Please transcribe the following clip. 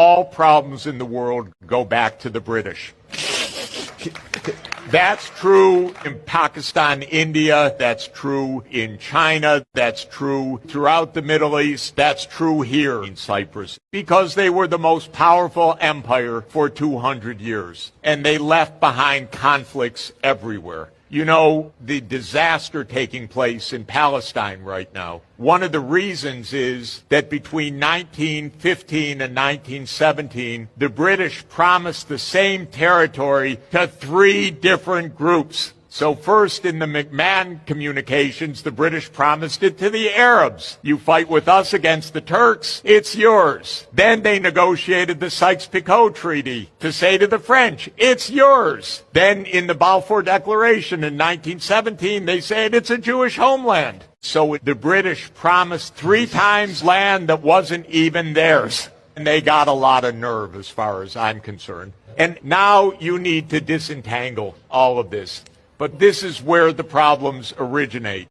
All problems in the world go back to the British. That's true in Pakistan, India. That's true in China. That's true throughout the Middle East. That's true here in Cyprus because they were the most powerful empire for 200 years, and they left behind conflicts everywhere. You know, the disaster taking place in Palestine right now, one of the reasons is that between 1915 and 1917, the British promised the same territory to 3 different groups. So first, in the McMahon communications, the British promised it to the Arabs. You fight with us against the Turks, it's yours. Then they negotiated the Sykes-Picot Treaty to say to the French, it's yours. Then in the Balfour Declaration in 1917, they said it's a Jewish homeland. So the British promised 3 times land that wasn't even theirs. And they got a lot of nerve as far as I'm concerned. And now you need to disentangle all of this. But this is where the problems originate.